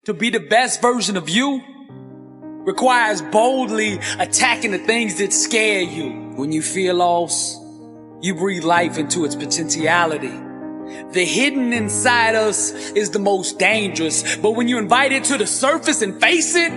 To be the best version of you requires boldly attacking the things that scare you. When you feel lost, you breathe life into its potentiality. The hidden inside us is the most dangerous, but when you invite it to the surface and face it,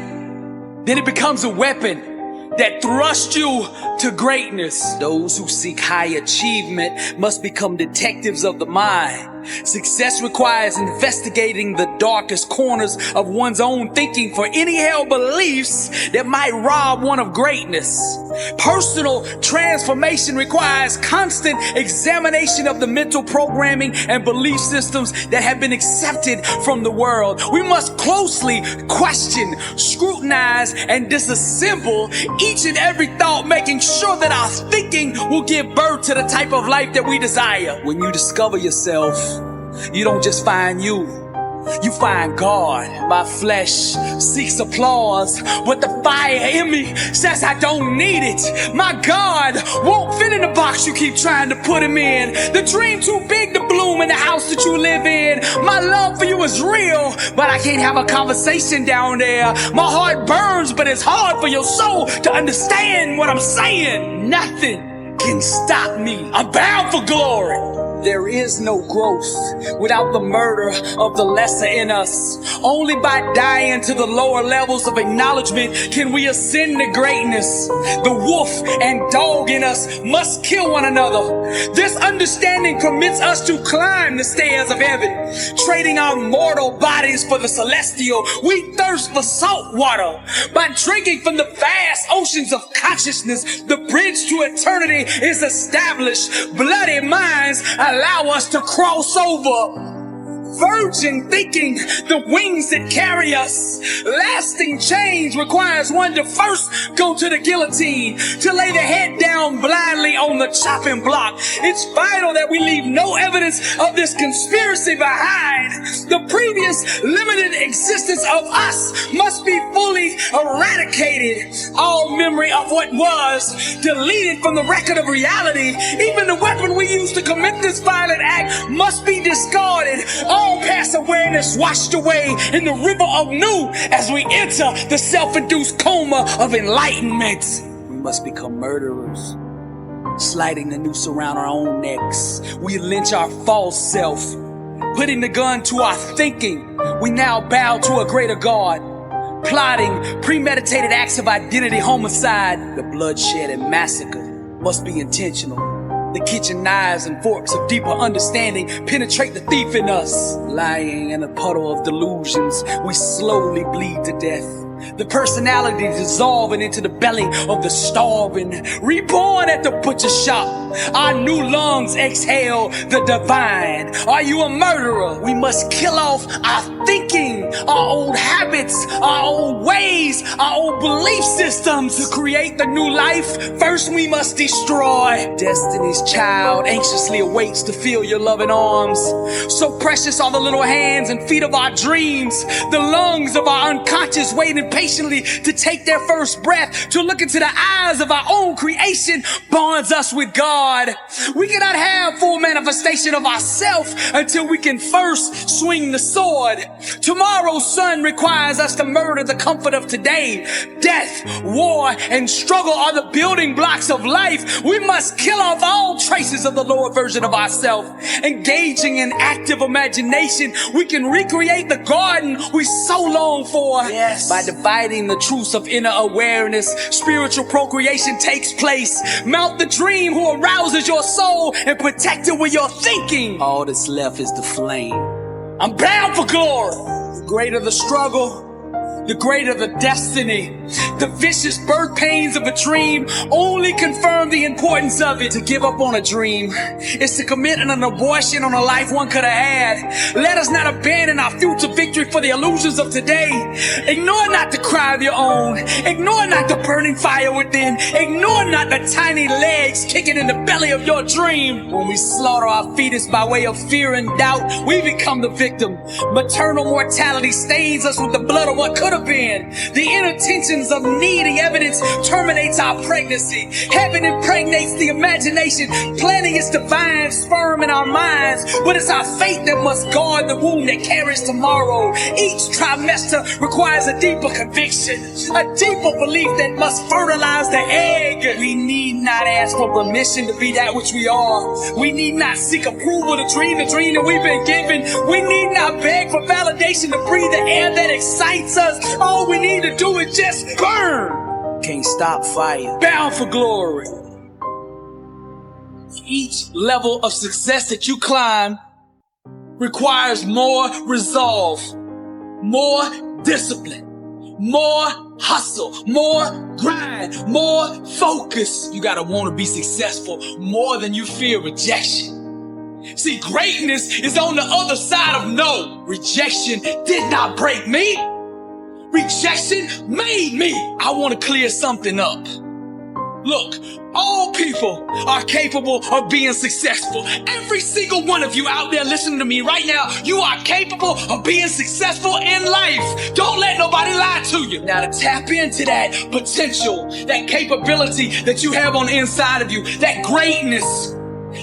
then it becomes a weapon that thrusts you to greatness. Those who seek high achievement must become detectives of the mind. Success requires investigating the darkest corners of one's own thinking for any held beliefs that might rob one of greatness. Personal transformation requires constant examination of the mental programming and belief systems that have been accepted from the world. We must closely question, scrutinize, and disassemble each and every thought, making sure that our thinking will give birth to the type of life that we desire. When you discover yourself, you don't just find you find God. My flesh seeks applause, but the fire in me says I don't need it. My God won't fit in the box you keep trying to put him in. The dream too big to bloom in the house that you live in. My love for you is real, but I can't have a conversation down there. My heart burns, but it's hard for your soul to understand what I'm saying. Nothing can stop me. I'm bound for glory. There is no growth without the murder of the lesser in us. Only by dying to the lower levels of acknowledgement can we ascend to greatness. The wolf and dog in us must kill one another. This understanding permits us to climb the stairs of heaven, trading our mortal bodies for the celestial. We thirst for salt water. By drinking from the vast oceans of consciousness, the bridge to eternity is established. Bloody minds allow us to cross over. Virgin thinking, the wings that carry us. Lasting change requires one to first go to the guillotine, to lay the head down blindly on the chopping block. It's vital that we leave no evidence of this conspiracy behind. The previous limited existence of us must be fully eradicated. All memory of what was deleted from the record of reality. Even the weapon we used to commit this violent act must be discarded. All past awareness washed away in the river of new as we enter the self-induced coma of enlightenment. We must become murderers, sliding the noose around our own necks. We lynch our false self, putting the gun to our thinking. We now bow to a greater God, plotting premeditated acts of identity homicide. The bloodshed and massacre must be intentional. The kitchen knives and forks of deeper understanding penetrate the thief in us. Lying in a puddle of delusions, we slowly bleed to death. The personality dissolving into the belly of the starving. Reborn at the butcher shop, our new lungs exhale the divine. Are you a murderer? We must kill off our thinking, our old habits, our old ways, our old belief systems. To create the new life, first we must destroy. Destiny's child anxiously awaits to feel your loving arms. So precious are the little hands and feet of our dreams. The lungs of our unconscious waiting patiently to take their first breath. To look into the eyes of our own creation bonds us with God. We cannot have full manifestation of ourself until we can first swing the sword. Tomorrow's sun requires us to murder the comfort of today. Death, war, and struggle are the building blocks of life. We must kill off all traces of the lower version of ourselves. Engaging in active imagination, we can recreate the garden we so long for. Yes. By dividing the truths of inner awareness, spiritual procreation takes place. Mount the dream who arouses your soul and protect it with your thinking. All that's left is the flame. I'm bound for glory. The greater the struggle, the greater the destiny. The vicious birth pains of a dream only confirm the importance of it. To give up on a dream is to commit an abortion on a life one could have had. Let us not abandon our future victory for the illusions of today. Ignore not the cry of your own. Ignore not the burning fire within. Ignore not the tiny legs kicking in the belly of your dream. When we slaughter our fetus by way of fear and doubt, we become the victim. Maternal mortality stains us with the blood of what could have been. The inner tensions of needing evidence terminates our pregnancy. Heaven impregnates the imagination, planting its divine sperm in our minds. But it's our faith that must guard the womb that carries tomorrow. Each trimester requires a deeper conviction, a deeper belief that must fertilize the egg. We need not ask for permission to be that which we are. We need not seek approval to dream the dream that we've been given. We need not beg for validation to breathe the air that excites us. All we need to do is just burn. Can't stop fire. Bound for glory. Each level of success that you climb requires more resolve, more discipline, more hustle, more grind, more focus. You gotta want to be successful more than you fear rejection. See, greatness is on the other side of no. Rejection did not break me. Rejection made me. I want to clear something up. Look, all people are capable of being successful. Every single one of you out there listening to me right now, you are capable of being successful in life. Don't let nobody lie to you. Now, to tap into that potential, that capability that you have on the inside of you, that greatness,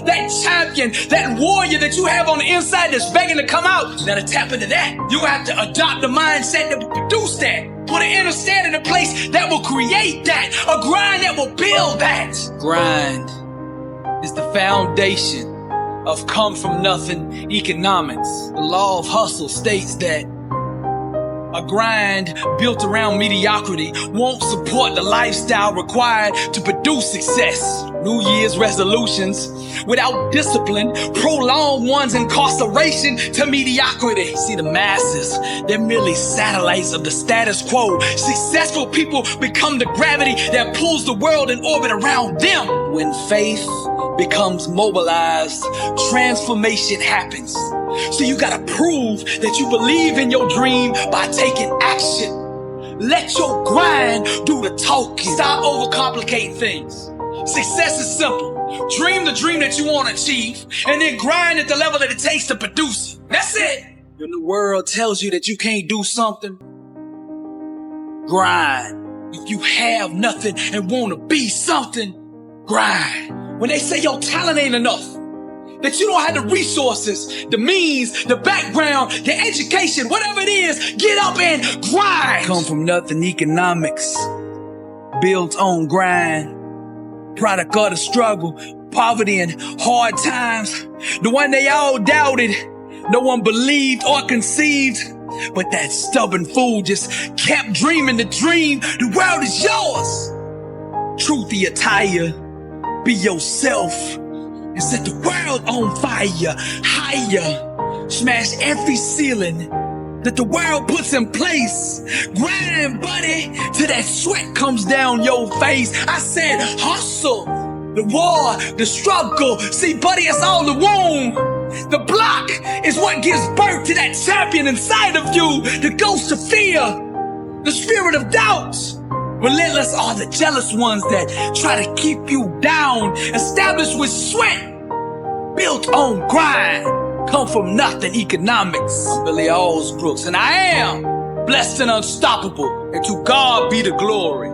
that champion, that warrior that you have on the inside that's begging to come out. Now, to tap into that, you have to adopt the mindset that will produce that. Put an inner standard in place that will create that. A grind that will build that. Grind is the foundation of come from nothing economics. The law of hustle states that a grind built around mediocrity won't support the lifestyle required to produce success. New Year's resolutions without discipline prolong one's incarceration to mediocrity. See, the masses, they're merely satellites of the status quo. Successful people become the gravity that pulls the world in orbit around them. When faith becomes mobilized, transformation happens. So you gotta prove that you believe in your dream by taking action. Let your grind do the talking. Stop overcomplicating things. Success is simple. Dream the dream that you want to achieve, and then grind at the level that it takes to produce it. That's it. When the world tells you that you can't do something, grind. If you have nothing and want to be something, grind. When they say your talent ain't enough, that you don't have the resources, the means, the background, the education, whatever it is, get up and grind. Come from nothing economics, built on grind, product of the struggle, poverty and hard times, the one they all doubted, no one believed or conceived, but that stubborn fool just kept dreaming the dream. The world is yours. Truth the attire, be yourself, and set the world on fire, higher. Smash every ceiling that the world puts in place. Grind, buddy, till that sweat comes down your face. I said hustle, the war, the struggle. See, buddy, it's all the womb. The block is what gives birth to that champion inside of you. The ghost of fear, the spirit of doubt. Relentless are the jealous ones that try to keep you down. Established with sweat, built on grind, come from nothing economics. I'm Billy Brooks, and I am blessed and unstoppable, and to God be the glory.